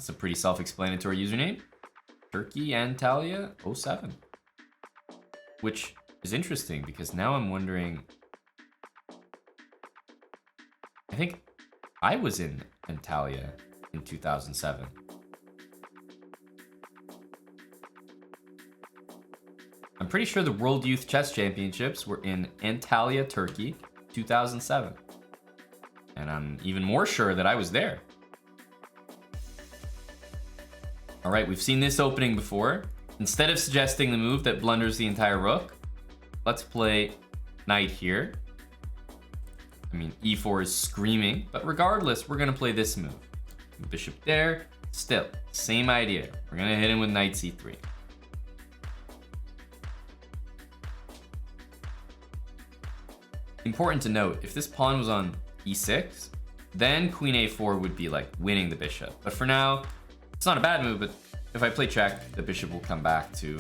That's a pretty self-explanatory username. Turkey Antalya 07. Which is interesting because now I'm wondering... I think I was in Antalya in 2007. I'm pretty sure the World Youth Chess Championships were in Antalya, Turkey, 2007. And I'm even more sure that I was there. All right, we've seen this opening before. Instead of suggesting the move that blunders the entire rook, let's play knight here. I mean, e4 is screaming, but regardless, we're gonna play this move. Bishop there, still, same idea. We're gonna hit him with knight c3. Important to note, if this pawn was on e6, then queen a4 would be like winning the bishop. But for now, it's not a bad move, but if I play check, the bishop will come back to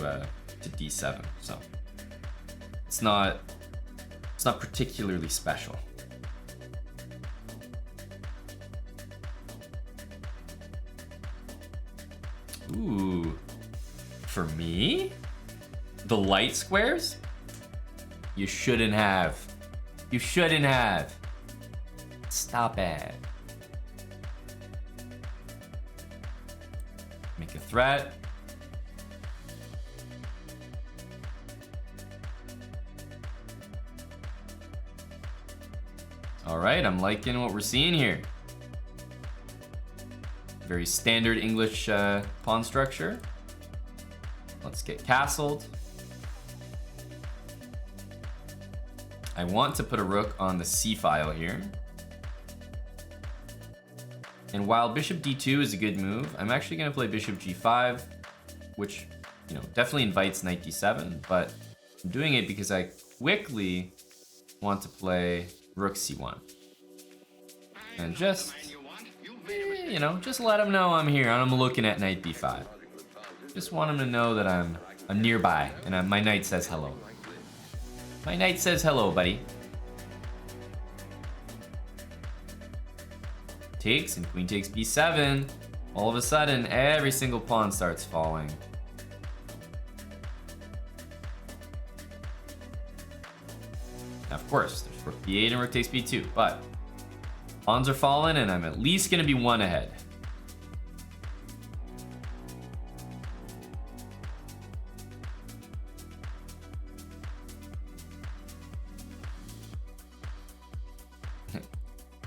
d7. So it's not particularly special. Ooh, for me, the light squares, you shouldn't have. You shouldn't have. Stop it. Make a threat. All right, I'm liking what we're seeing here. Very standard English pawn structure. Let's get castled. I want to put a rook on the c file here. And while bishop d2 is a good move, I'm actually going to play bishop g5, which, you know, definitely invites knight d7, but I'm doing it because I quickly want to play rook c1. And just, you know, just let him know I'm here and I'm looking at knight b5. Just want him to know that I'm nearby and my knight says hello. My knight says hello, buddy. Takes and queen takes b7. All of a sudden, every single pawn starts falling. Now, of course, there's rook b8 and rook takes b2, but pawns are falling and I'm at least gonna be one ahead.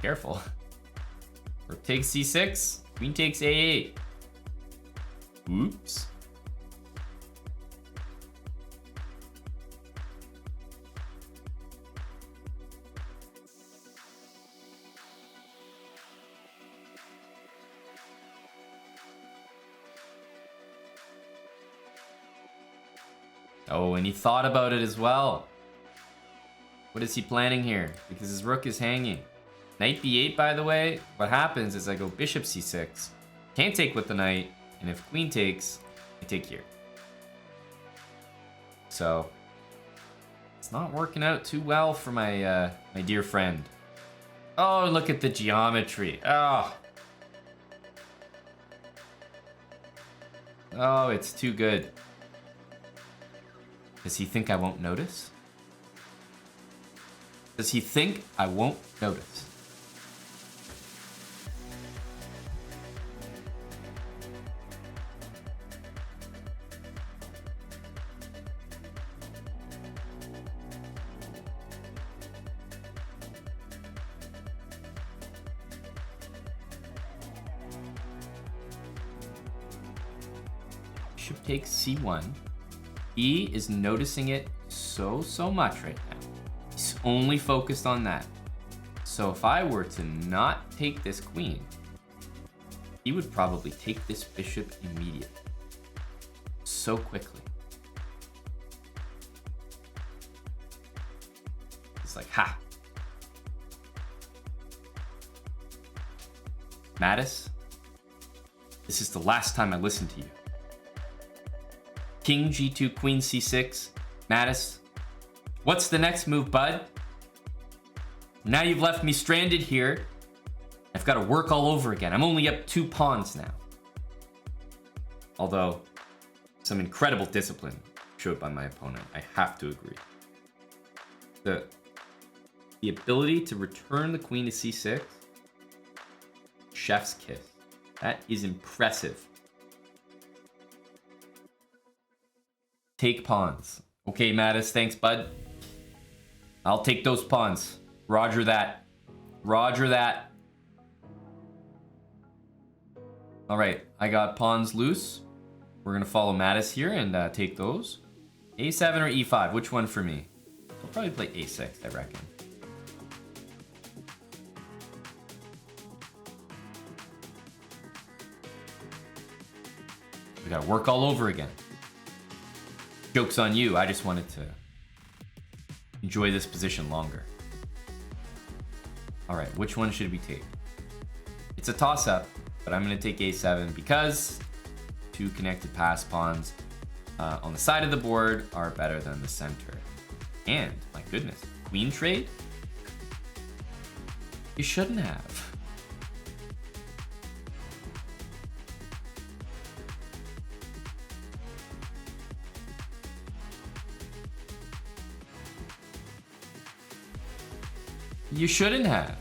Careful. Rook takes c6, queen takes a8. Oops. Oh, and he thought about it as well. What is he planning here? Because his rook is hanging. Knight b8, by the way, what happens is I go bishop c6. Can't take with the knight, and if queen takes, I take here. So, it's not working out too well for my my dear friend. Oh, look at the geometry. Oh. Oh, it's too good. Does he think I won't notice? Does he think I won't notice? Bishop takes c1. He is noticing it so much right now. He's only focused on that. So if I were to not take this queen, he would probably take this bishop immediately. So quickly. It's like, ha. Mattis, this is the last time I listen to you. King g2, queen c6. Mattis, what's the next move, bud? Now you've left me stranded here. I've got to work all over again. I'm only up 2 pawns now. Although, some incredible discipline showed by my opponent. I have to agree. The ability to return the queen to c6, chef's kiss. That is impressive. Take pawns. Okay, Mattis, thanks, bud. I'll take those pawns. Roger that. Roger that. All right, I got pawns loose. We're gonna follow Mattis here and take those. A7 or E5, which one for me? I'll probably play A6, I reckon. We gotta work all over again. Joke's on you, I just wanted to enjoy this position longer. All right, which one should we take? It's a toss-up, but I'm gonna take A7 because two connected pass pawns on the side of the board are better than the center. And, my goodness, queen trade? You shouldn't have. You shouldn't have.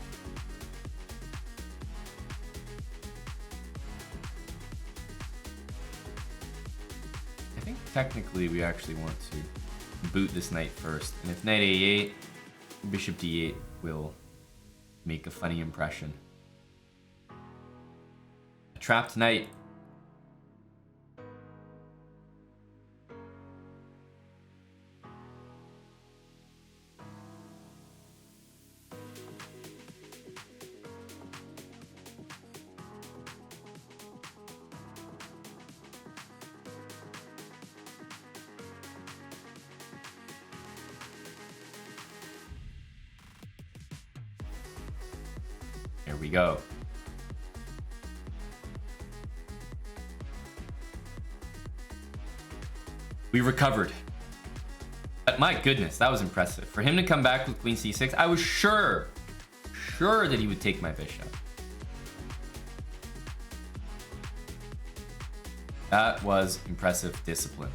I think technically we actually want to boot this knight first. And if knight a8, bishop d8 will make a funny impression. A trapped knight. Here we go. We recovered. But my goodness, that was impressive. For him to come back with queen c6, I was sure that he would take my bishop. That was impressive discipline.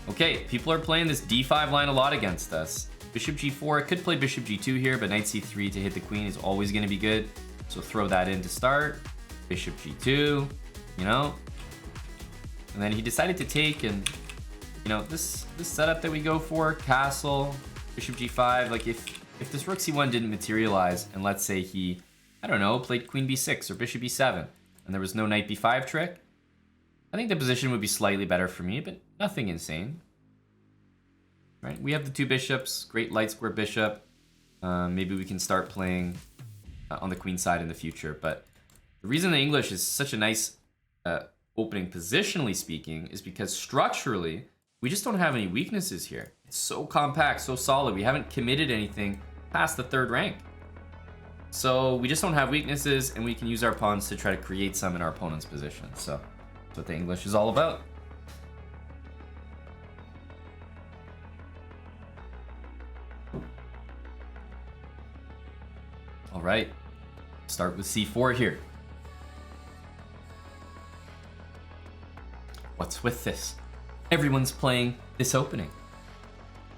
Okay, people are playing this d5 line a lot against us. Bishop g4, I could play bishop g2 here, but knight c3 to hit the queen is always going to be good. So throw that in to start. Bishop g2, you know. And then he decided to take, and you know, this setup that we go for, castle, bishop g5, like if this rook c1 didn't materialize, and let's say he, I don't know, played queen b6 or bishop b7, and there was no knight b5 trick, I think the position would be slightly better for me, but nothing insane. Right, we have the two bishops, great light square bishop. Maybe we can start playing on the queen side in the future. But the reason the English is such a nice opening positionally speaking is because structurally, we just don't have any weaknesses here. It's so compact, so solid. We haven't committed anything past the third rank. So we just don't have weaknesses, and we can use our pawns to try to create some in our opponent's position. So that's what the English is all about. All right, start with c4 here. What's with this? Everyone's playing this opening.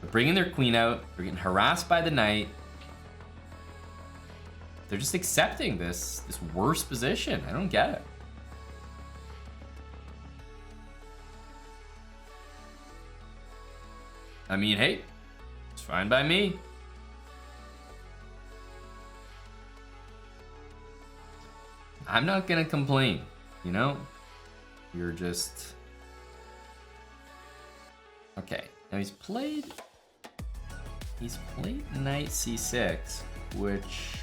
They're bringing their queen out. They're getting harassed by the knight. They're just accepting this worse position. I don't get it. I mean, hey, it's fine by me. I'm not gonna complain, you know? You're just... Okay, now he's played knight c6, which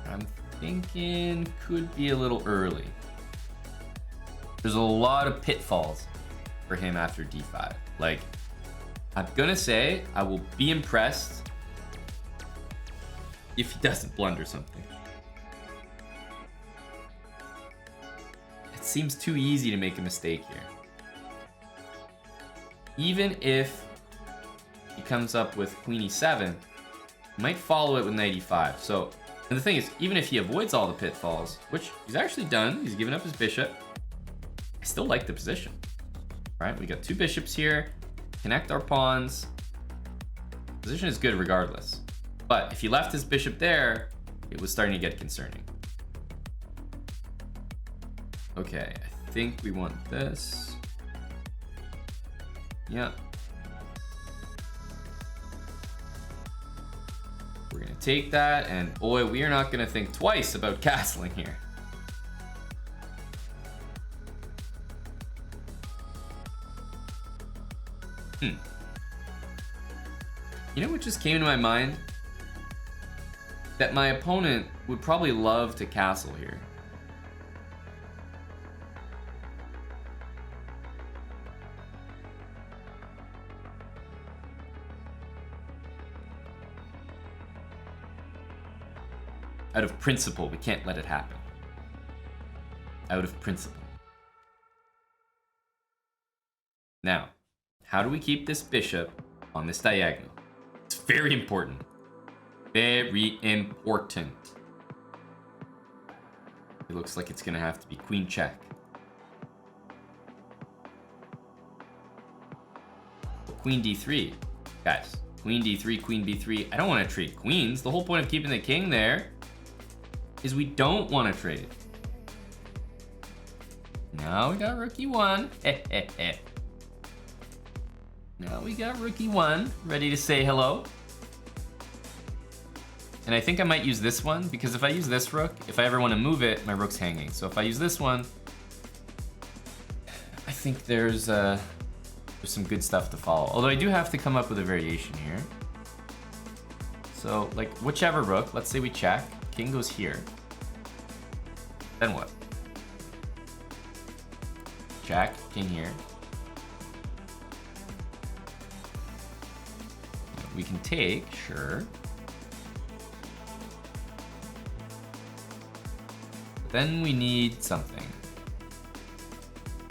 I'm thinking could be a little early. There's a lot of pitfalls for him after d5. Like, I'm gonna say I will be impressed if he doesn't blunder something. Seems too easy to make a mistake here. Even if he comes up with queen e7, he might follow it with knight e5. So And the thing is, even if he avoids all the pitfalls, which he's actually done, he's given up his bishop, I still like the position. Right, we got 2 bishops here, connect our pawns. Position is good regardless. But if he left his bishop there, it was starting to get concerning. Okay, I think we want this. Yeah. We're gonna take that, and boy, we are not gonna think twice about castling here. You know what just came to my mind? That my opponent would probably love to castle here. Out of principle, we can't let it happen. Out of principle. Now, how do we keep this bishop on this diagonal? It's very important. Very important. It looks like it's gonna have to be queen check. Queen d3. Guys, queen d3, queen b3. I don't want to trade queens. The whole point of keeping the king there is we don't want to trade it. Now we got rook e1. Now we got rook e1, ready to say hello. And I think I might use this one, because if I use this rook, if I ever want to move it, my rook's hanging. So if I use this one, I think there's some good stuff to follow. Although I do have to come up with a variation here. So like whichever rook, let's say we check, king goes here. Then what? Check, king here. We can take, sure. Then we need something.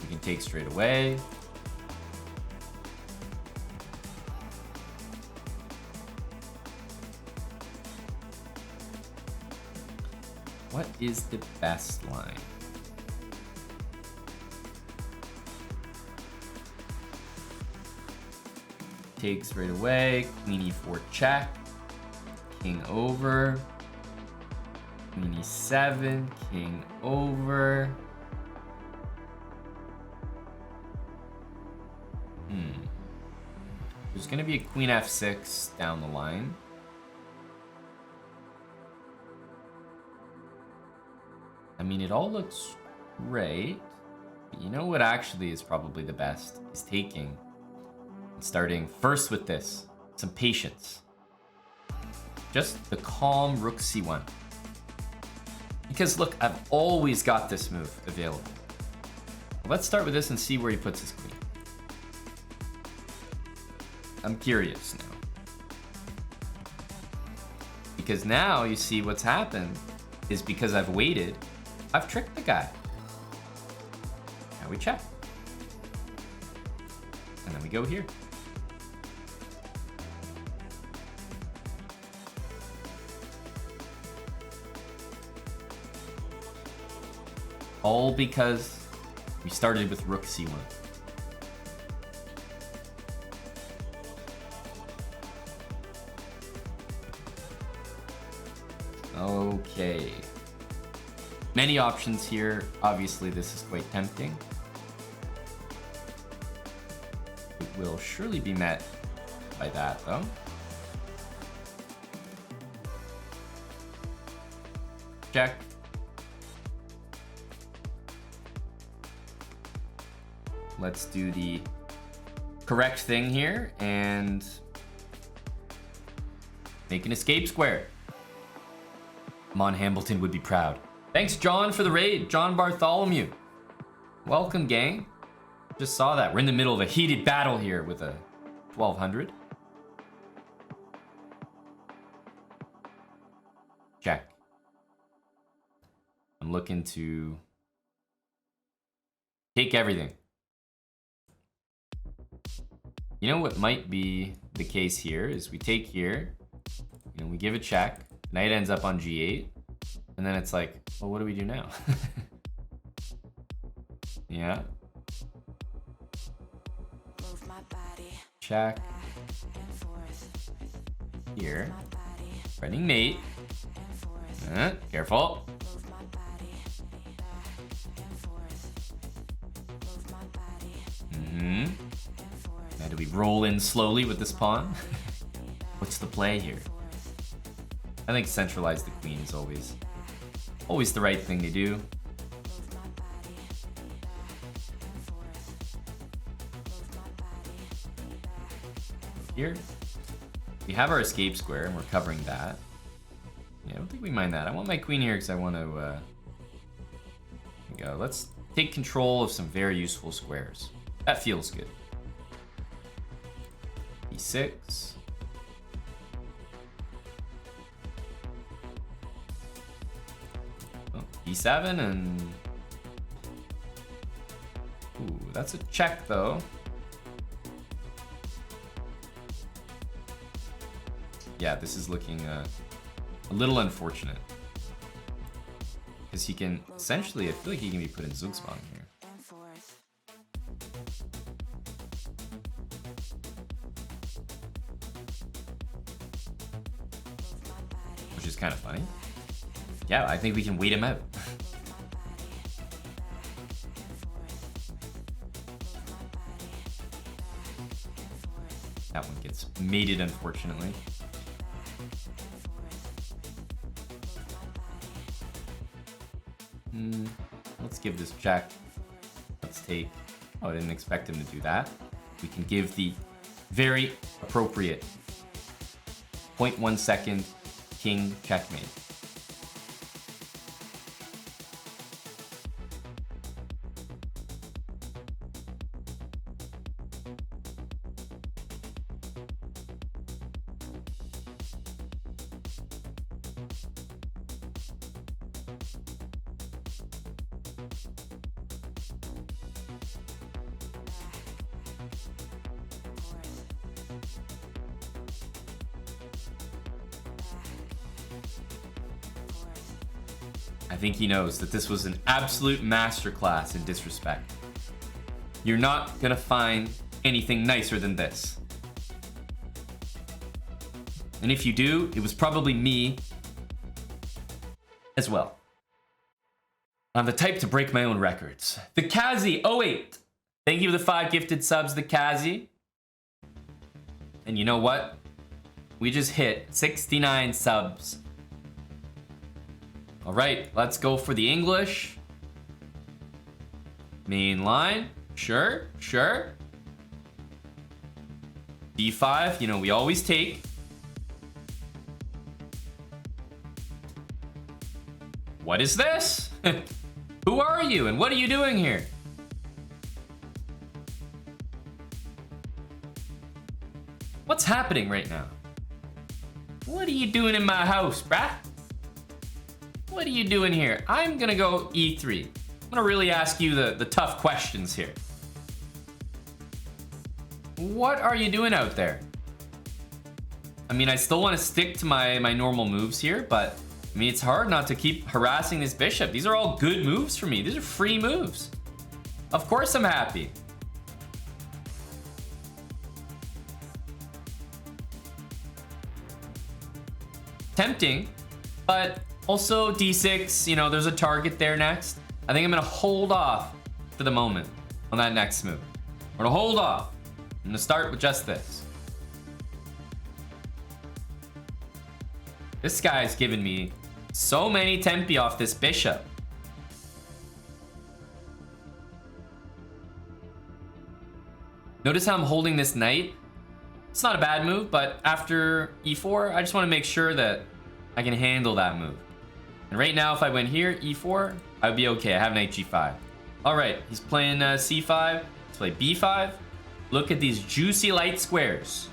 We can take straight away. What is the best line? Take straight away, queen e4 check, king over, queen e7, king over. There's gonna be a queen f6 down the line. I mean, it all looks great, but you know what actually is probably the best is taking. Starting first with this, some patience. Just the calm rook c1. Because look, I've always got this move available. Let's start with this and see where he puts his queen. I'm curious now. Because now you see what's happened is because I've waited, I've tricked the guy. Now we check. And then we go here. All because we started with rook c1. Okay. Many options here. Obviously, this is quite tempting. It will surely be met by that, though. Check. Let's do the correct thing here and make an escape square. Mon Hambleton would be proud. Thanks, John, for the raid. John Bartholomew. Welcome, gang. Just saw that. We're in the middle of a heated battle here with a 1200. Check. I'm looking to take everything. You know what might be the case here is we take here, we give a check, Knight ends up on g8. And then it's like, well, what do we do now? Yeah. Check. Here. Threatening mate. Careful. Now do we roll in slowly with this pawn? What's the play here? I think centralize the queen is always the right thing to do. Here, we have our escape square and we're covering that. Yeah, I don't think we mind that. I want my queen here because I want to, here we go. Let's take control of some very useful squares. That feels good. E6. Oh, E7 and... Ooh, that's a check though. Yeah, this is looking a little unfortunate. Because he can, essentially, I feel like he can be put in Zugzwang here. Which is kind of funny. Yeah, I think we can wait him out. That one gets mated, unfortunately. Let's give this check. Let's take... Oh, I didn't expect him to do that. We can give the very appropriate 0.1 second king checkmate. I think he knows that this was an absolute masterclass in disrespect. You're not gonna find anything nicer than this. And if you do, it was probably me as well. I'm the type to break my own records. The Kazi 08. Thank you for the 5 gifted subs, the Kazi. And you know what? We just hit 69 subs. All right, let's go for the English. Main line, sure. D5, you know, we always take. What is this? Who are you and what are you doing here? What's happening right now? What are you doing in my house, brah? What are you doing here? I'm gonna go E3. I'm gonna really ask you the tough questions here. What are you doing out there? I mean, I still want to stick to my normal moves here, but I mean, it's hard not to keep harassing this bishop. These are all good moves for me. These are free moves. Of course I'm happy. Tempting, but also D6, you know, there's a target there next. I think I'm gonna hold off for the moment on that next move. I'm gonna hold off. I'm gonna start with just this. This guy's giving me so many tempi off this bishop. Notice how I'm holding this knight. It's not a bad move, but after E4, I just want to make sure that I can handle that move. And right now, if I went here, E4, I would be okay. I have knight G5. All right, he's playing C5. Let's play B5. Look at these juicy light squares.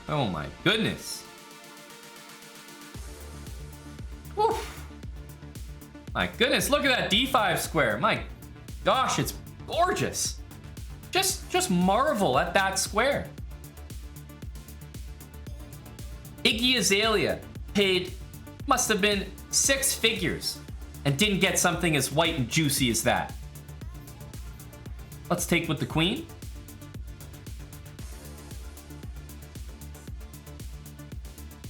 Oh my goodness. Woo. My goodness, look at that D5 square. My gosh, it's gorgeous. Just marvel at that square. Iggy Azalea paid, must have been 6 figures and didn't get something as white and juicy as that. Let's take with the queen.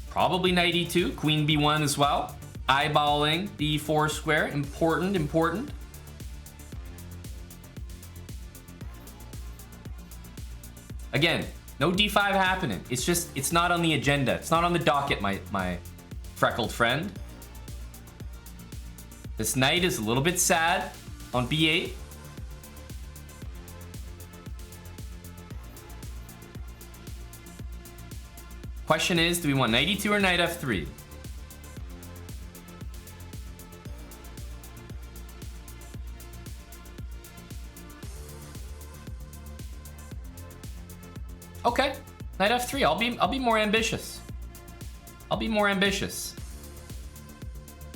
Probably knight e2, queen b1 as well. Eyeballing the e4 square, important. Again, no d5 happening. It's not on the agenda. It's not on the docket, my freckled friend. This knight is a little bit sad on b8. Question is, do we want knight e2 or knight f3? Okay, knight f3. I'll be more ambitious. I'll be more ambitious.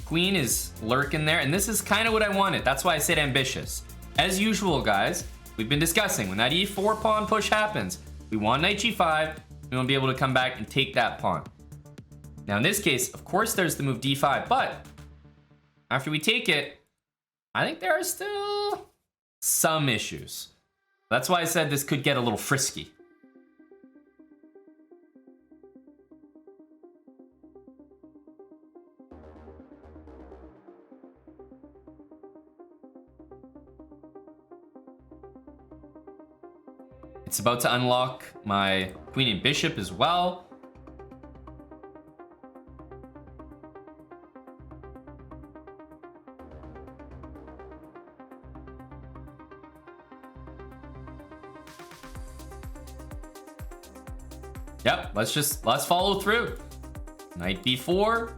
Queen is lurking there, and this is kind of what I wanted. That's why I said ambitious. As usual, guys, we've been discussing when that e4 pawn push happens, we want knight g5. We want to be able to come back and take that pawn. Now, in this case, of course, there's the move d5, but after we take it, I think there are still some issues. That's why I said this could get a little frisky. It's about to unlock my queen and bishop as well. Yep, let's follow through. Knight b4,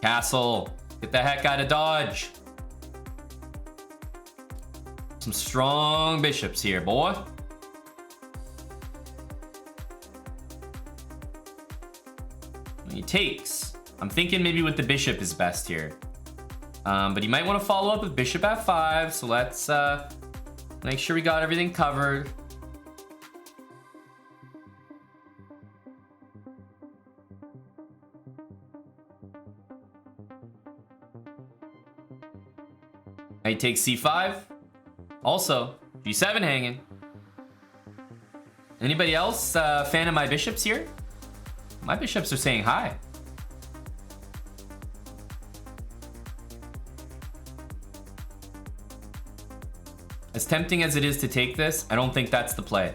castle. Get the heck out of Dodge. Some strong bishops here, boy. He takes. I'm thinking maybe with the bishop is best here. But he might want to follow up with bishop f5. So let's make sure we got everything covered. Knight takes c5. Also, g7 hanging. Anybody else fan of my bishops here? My bishops are saying hi. As tempting as it is to take this, I don't think that's the play.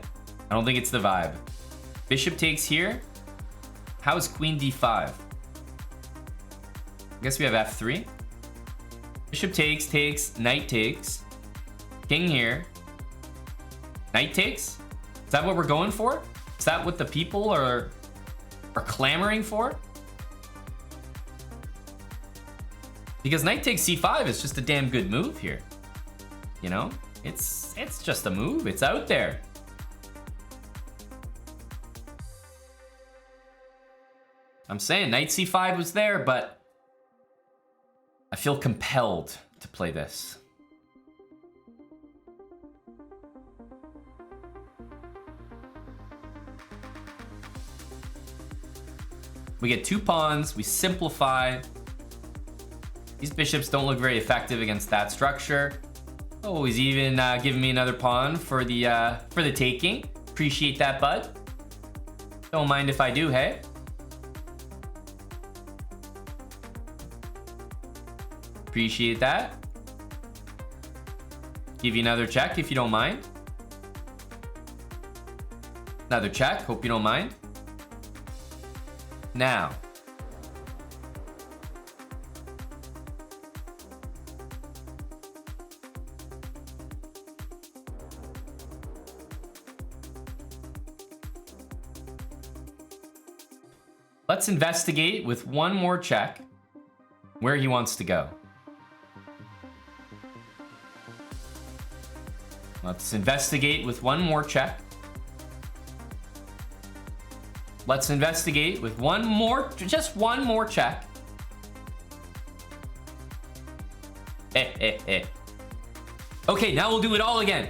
I don't think it's the vibe. Bishop takes here. How is queen d5? I guess we have f3. Bishop takes, knight takes. King here. Knight takes? Is that what we're going for? Is that what the people are clamoring for? Because knight takes c5 is just a damn good move here. You know? It's just a move. It's out there. I'm saying knight c5 was there, but I feel compelled to play this. We get 2 pawns, we simplify. These bishops don't look very effective against that structure. Oh, he's even giving me another pawn for the taking. Appreciate that, bud. Don't mind if I do, hey? Appreciate that. Give you another check if you don't mind. Another check, hope you don't mind. Now, let's investigate with one more check where he wants to go. Let's investigate with one more check. Let's investigate with one more, just one more check. Okay, now we'll do it all again.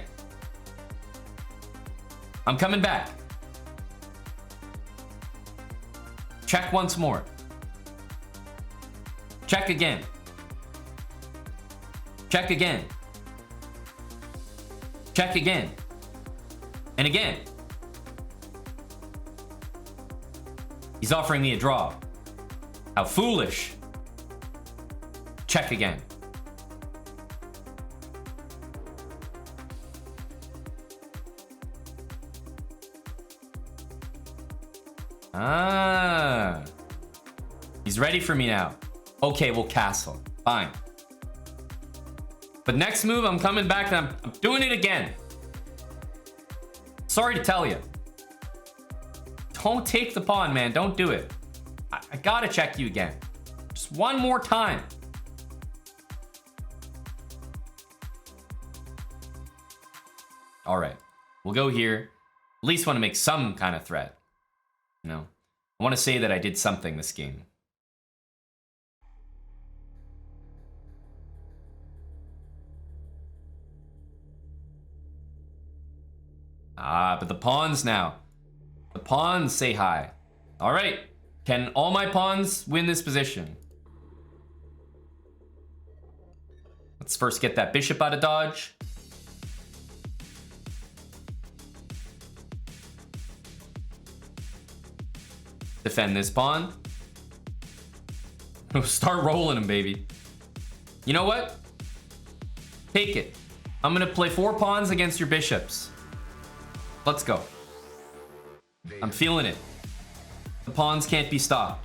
I'm coming back. Check once more. Check again. Check again. Check again. And again. He's offering me a draw. How foolish. Check again. Ah. He's ready for me now. Okay, we'll castle. Fine. But next move, I'm coming back and I'm doing it again. Sorry to tell you. Don't take the pawn, man. Don't do it. I gotta check you again. Just one more time. All right. We'll go here. At least want to make some kind of threat. You know, I want to say that I did something this game. Ah, but the pawns now. The pawns say hi. All right. Can all my pawns win this position? Let's first get that bishop out of dodge. Defend this pawn. Start rolling him, baby. You know what? Take it. I'm gonna play 4 pawns against your bishops. Let's go. I'm feeling it. The pawns can't be stopped.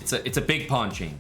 It's a big pawn chain.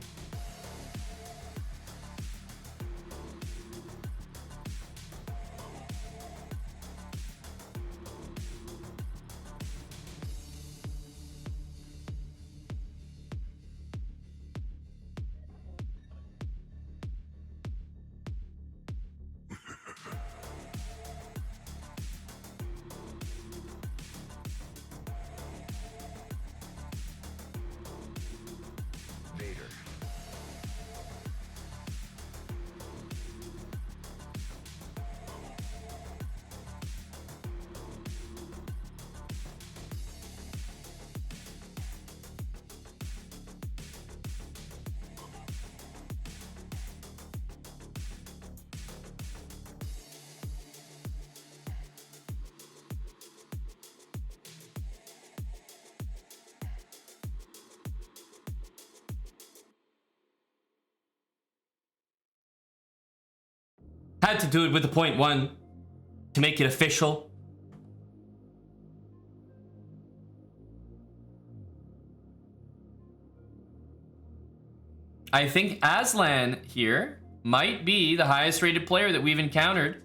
Had to do it with the point 1 to make it official. I think Aslan here might be the highest rated player that we've encountered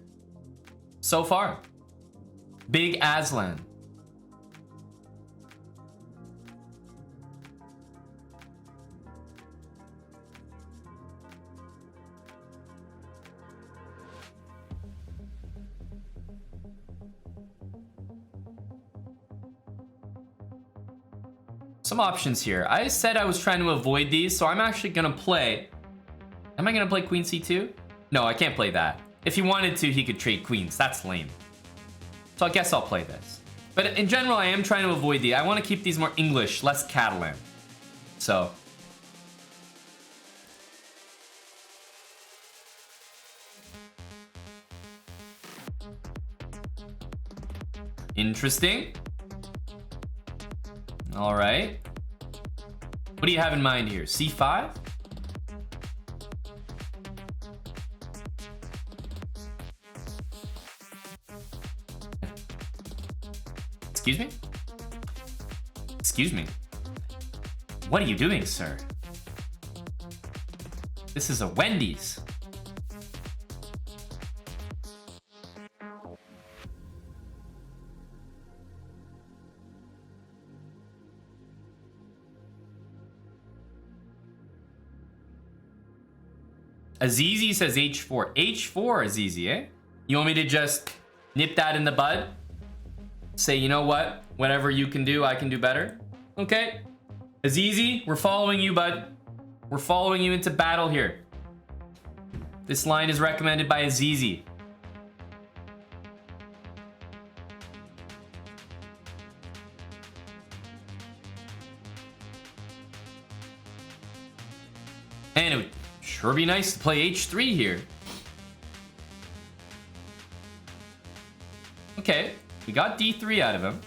so far. Big Aslan. Some options here. I said I was trying to avoid these, so I'm actually gonna play. Am I gonna play queen c2? No, I can't play that. If he wanted to, he could trade queens. That's lame. So I guess I'll play this. But in general, I am trying to avoid the. I want to keep these more English, less Catalan. So. Interesting. All right. What do you have in mind here? C5? Excuse me? Excuse me. What are you doing, sir? This is a Wendy's. Azizi says H4. H4, Azizi, eh? You want me to just nip that in the bud? Say, you know what? Whatever you can do, I can do better. Okay. Azizi, we're following you, bud. We're following you into battle here. This line is recommended by Azizi. And it would sure be nice to play h3 here. Okay, we got d3 out of him.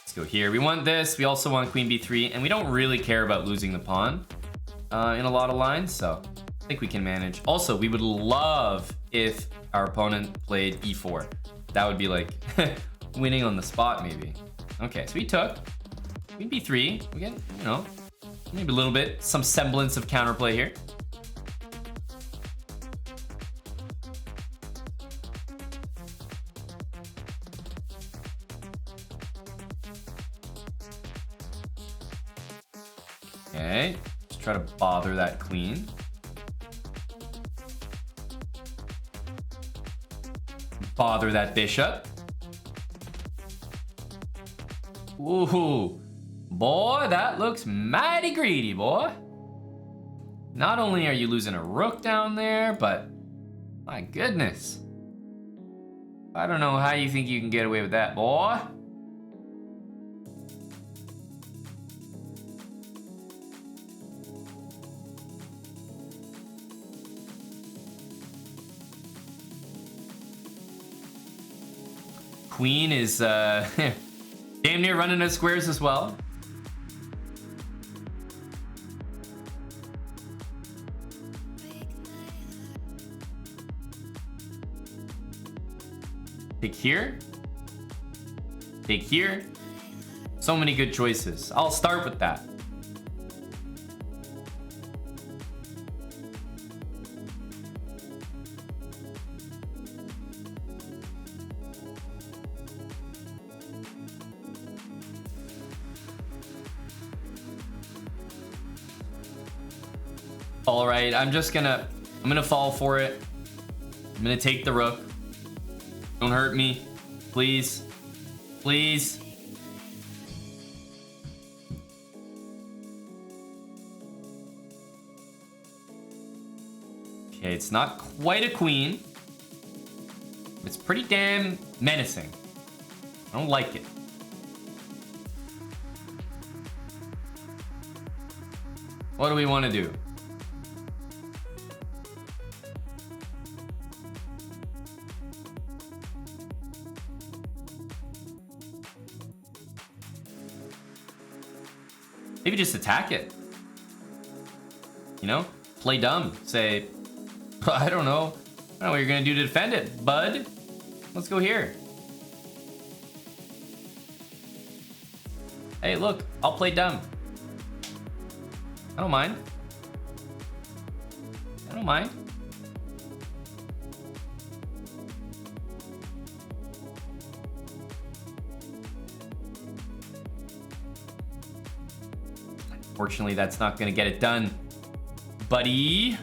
Let's go here. We want this. We also want queen b3, and we don't really care about losing the pawn in a lot of lines, so I think we can manage. Also, we would love if our opponent played e4. That would be like winning on the spot, maybe. Okay, so we took queen b3. We get, you know, maybe a little bit, some semblance of counterplay here. Okay, just try to bother that queen. Bother that bishop. Ooh, boy, that looks mighty greedy, boy. Not only are you losing a rook down there, but my goodness. I don't know how you think you can get away with that, boy. Queen is damn near running out of squares as well. Take here. Take here. So many good choices. I'll start with that. All right, I'm gonna fall for it. I'm gonna take the rook. Don't hurt me, please, please. Okay, it's not quite a queen. It's pretty damn menacing. I don't like it. What do we want to do? Maybe just attack it. You know? Play dumb. Say, I don't know. I don't know what you're gonna do to defend it, bud. Let's go here. Hey, look, I'll play dumb. I don't mind. I don't mind. Unfortunately, that's not going to get it done, buddy.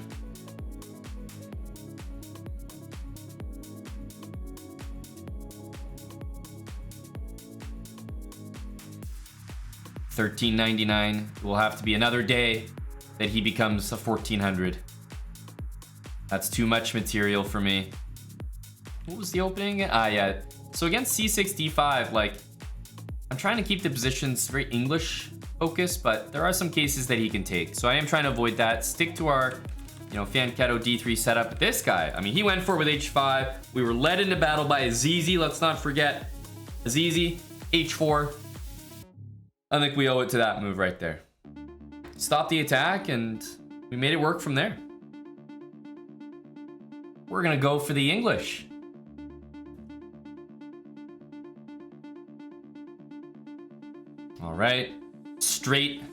$13.99. It will have to be another day that he becomes a 1400. That's too much material for me. What was the opening? Ah, yeah. So against c6, d5, like, I'm trying to keep the positions very English focused, but there are some cases that he can take. So I am trying to avoid that. Stick to our, you know, Fianchetto d3 setup. But this guy, I mean, he went for it with h5. We were led into battle by Azizi. Let's not forget Azizi, h4. I think we owe it to that move right there. Stop the attack, and we made it work from there. We're gonna go for the English. All right, straight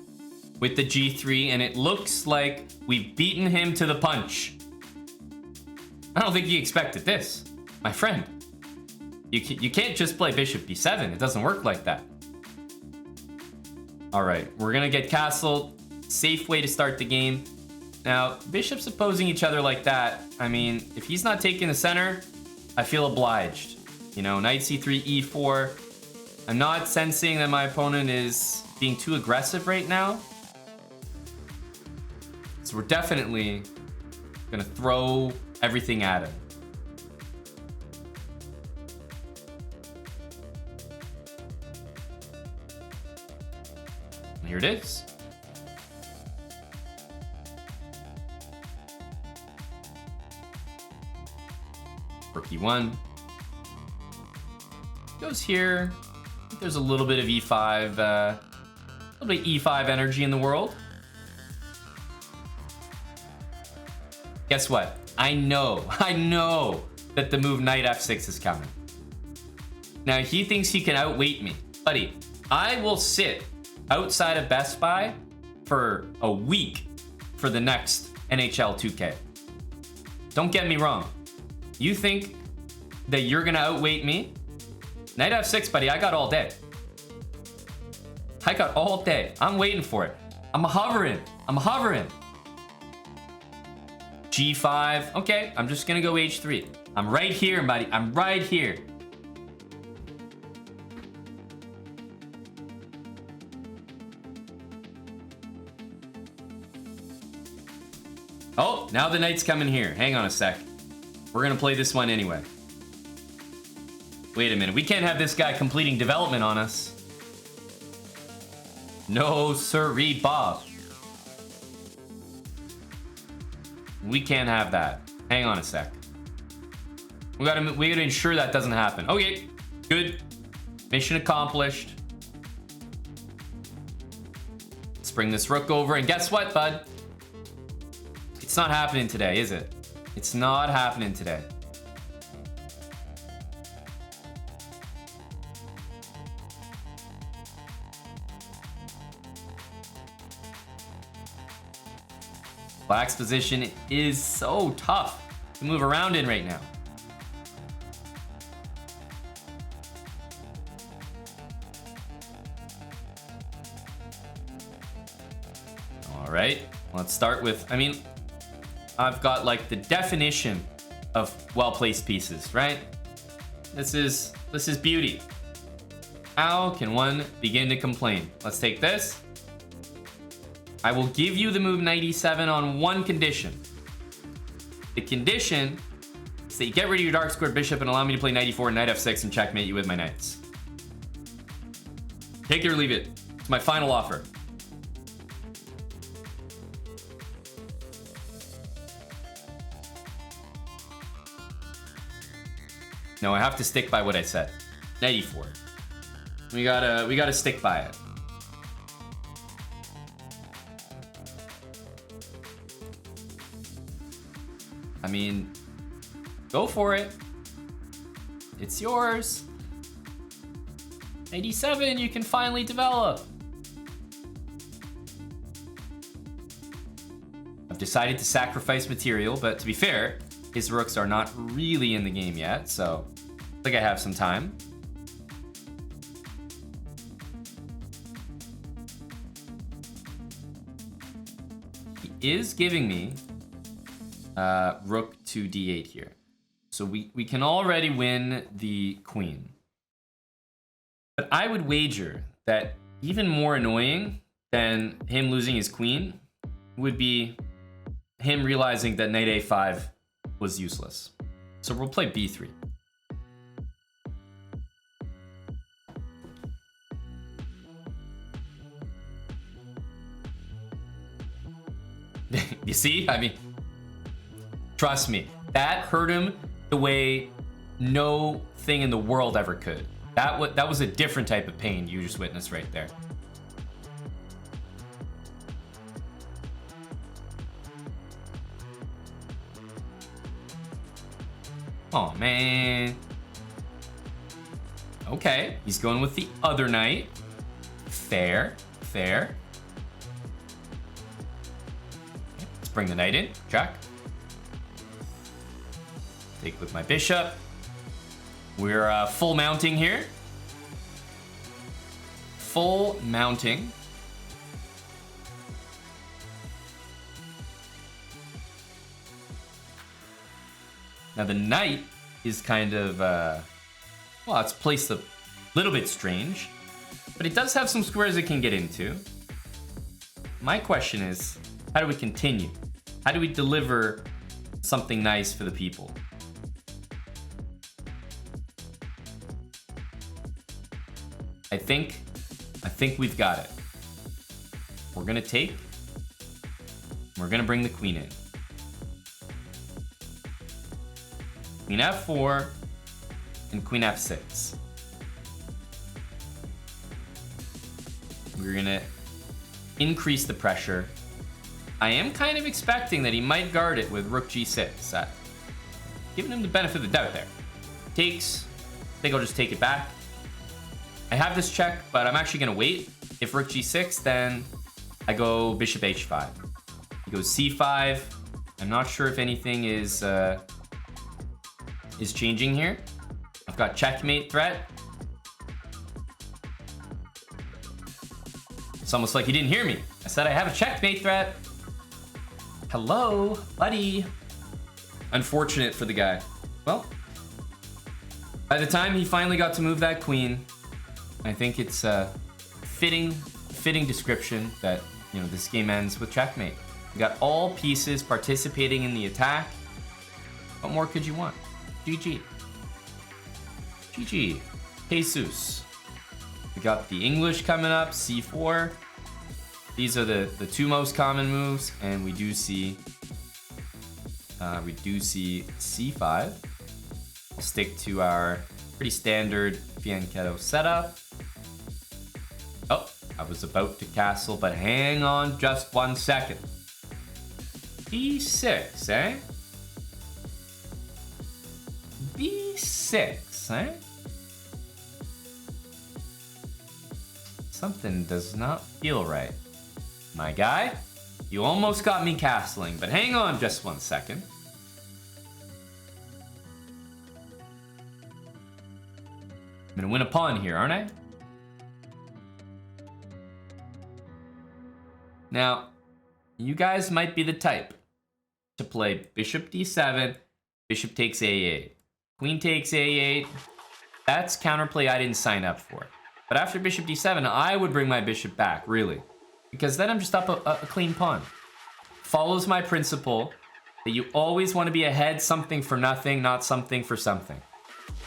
with the g3, and it looks like we've beaten him to the punch. I don't think he expected this, my friend. You can't just play bishop b7. It doesn't work like that. All right, we're gonna get castled. Safe way to start the game. Now, bishops opposing each other like that, I mean, if he's not taking the center, I feel obliged. You know, knight c3, e4. I'm not sensing that my opponent is being too aggressive right now. So we're definitely gonna throw everything at him. And here it is. Rook e1. Goes here. I think there's a little bit of e5, a little bit of e5 energy in the world. Guess what? I know that the move knight f6 is coming. Now he thinks he can outweight me. Buddy, I will sit outside of Best Buy for a week for the next NHL 2K. Don't get me wrong. You think that you're gonna outweight me? Knight f6, buddy, I got all day. I got all day. I'm waiting for it. I'm hovering. G5. Okay, I'm just gonna go h3. I'm right here, buddy. I'm right here. Oh, now the knight's coming here. Hang on a sec. We're gonna play this one anyway. Wait a minute. We can't have this guy completing development on us. No sirree, Bob. We can't have that. Hang on a sec. We gotta ensure that doesn't happen. Okay, good. Mission accomplished. Let's bring this rook over, and guess what, bud? It's not happening today, is it? It's not happening today. Black's position is so tough to move around in right now. All right, let's start with, I mean, I've got like the definition of well-placed pieces, right? This is beauty. How can one begin to complain? Let's take this. I will give you the move knight e7 on one condition. The condition is that you get rid of your dark squared bishop and allow me to play knight e4 and knight f6 and checkmate you with my knights. Take it or leave it. It's my final offer. No, I have to stick by what I said. Knight e4. We gotta stick by it. I mean, go for it. It's yours. 87, you can finally develop. I've decided to sacrifice material, but to be fair, his rooks are not really in the game yet, so I think I have some time. He is giving me rook to d8 here. So we can already win the queen. But I would wager that even more annoying than him losing his queen would be him realizing that knight a5 was useless. So we'll play b3. You see? I mean, trust me, that hurt him the way no thing in the world ever could. That was a different type of pain you just witnessed right there. Oh man. Okay, he's going with the other knight. Fair, fair. Let's bring the knight in, check. Take with my bishop. We're full mounting here. Full mounting. Now the knight is kind of Well, it's placed a little bit strange, but it does have some squares it can get into. My question is, how do we continue? How do we deliver something nice for the people? I think we've got it. We're gonna take. We're gonna bring the queen in. Queen f4 and queen f6. We're gonna increase the pressure. I am kind of expecting that he might guard it with rook g6. Giving him the benefit of the doubt there. Takes. I think I'll just take it back. I have this check, but I'm actually gonna wait. If rook g6, then I go bishop h5. He goes c5. I'm not sure if anything is changing here. I've got checkmate threat. It's almost like he didn't hear me. I said I have a checkmate threat. Hello, buddy. Unfortunate for the guy. Well, by the time he finally got to move that queen, I think it's a fitting description that, you know, this game ends with checkmate. You got all pieces participating in the attack. What more could you want? GG. GG. Jesus. We got the English coming up, c4. These are the two most common moves, and we do see c5. I'll stick to our pretty standard fianchetto setup. Oh, I was about to castle, but hang on just 1 second. b6, eh? b6, eh? Something does not feel right. My guy, you almost got me castling, but hang on just 1 second. I'm gonna win a pawn here, aren't I? Now, you guys might be the type to play bishop d7, bishop takes a8, queen takes a8. That's counterplay I didn't sign up for. But after bishop d7, I would bring my bishop back, really. Because then I'm just up a clean pawn. Follows my principle that you always want to be ahead something for nothing, not something for something.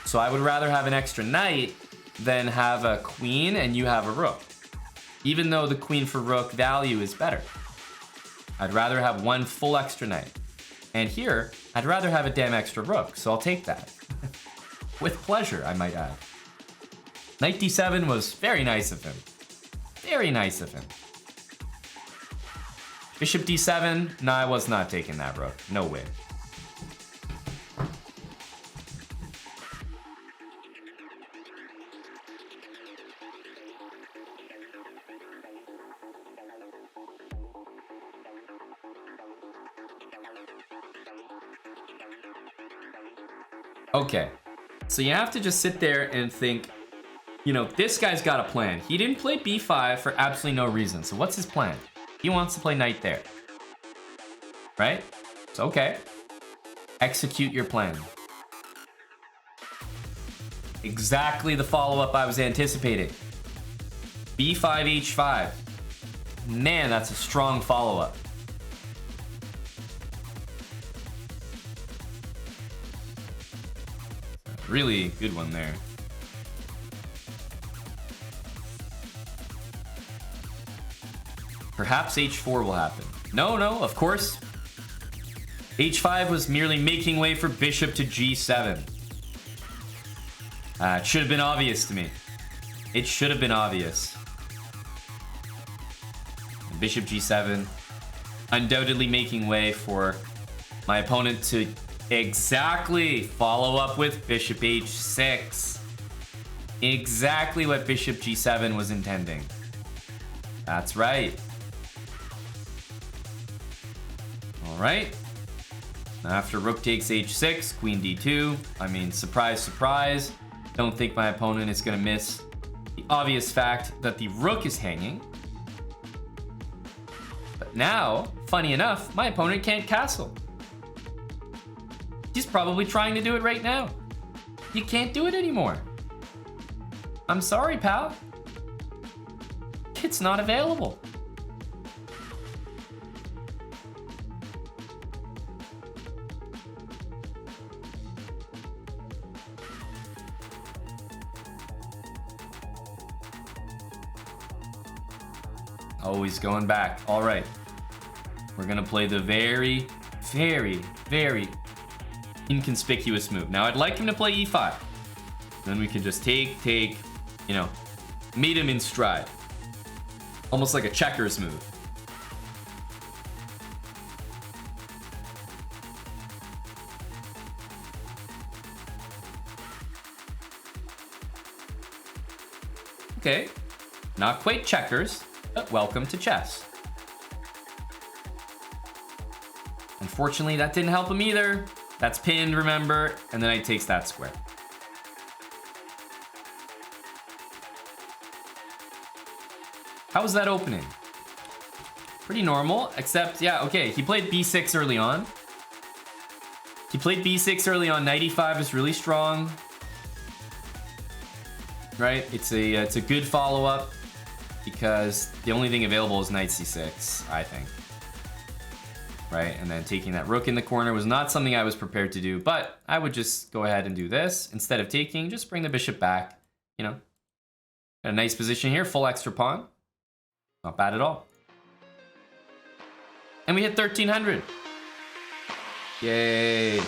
So I would rather have an extra knight than have a queen and you have a rook. Even though the queen for rook value is better. I'd rather have one full extra knight. And here, I'd rather have a damn extra rook, so I'll take that. With pleasure, I might add. Knight d7 was very nice of him. Very nice of him. Bishop d7, no, I was not taking that rook. No way. Okay, so you have to just sit there and think, you know, this guy's got a plan. He didn't play b5 for absolutely no reason. So what's his plan? He wants to play knight there. Right? So okay. Execute your plan. Exactly the follow-up I was anticipating. b5, h5. Man, that's a strong follow-up. Really good one there. Perhaps h4 will happen. No, of course. h5 was merely making way for bishop to g7. It should have been obvious to me. It should have been obvious. And bishop g7, undoubtedly making way for my opponent to exactly follow up with bishop h6. Exactly what bishop g7 was intending. That's right. All right. After rook takes h6, queen d2. I mean, surprise, surprise. Don't think my opponent is going to miss the obvious fact that the rook is hanging. But now, funny enough, my opponent can't castle. He's probably trying to do it right now. You can't do it anymore. I'm sorry, pal. It's not available. Oh, he's going back. All right. We're gonna play the very, very, very inconspicuous move. Now, I'd like him to play e5. Then we can just take, you know, meet him in stride. Almost like a checkers move. Okay, not quite checkers, but welcome to chess. Unfortunately, that didn't help him either. That's pinned, remember, and then he takes that square. How was that opening? Pretty normal, except, yeah, okay, he played b6 early on. He played b6 early on, knight e5 is really strong. Right, it's a good follow-up because the only thing available is knight c6, I think. Right, and then taking that rook in the corner was not something I was prepared to do, but I would just go ahead and do this. Instead of taking, just bring the bishop back, you know. Got a nice position here, full extra pawn. Not bad at all. And we hit 1300. Yay.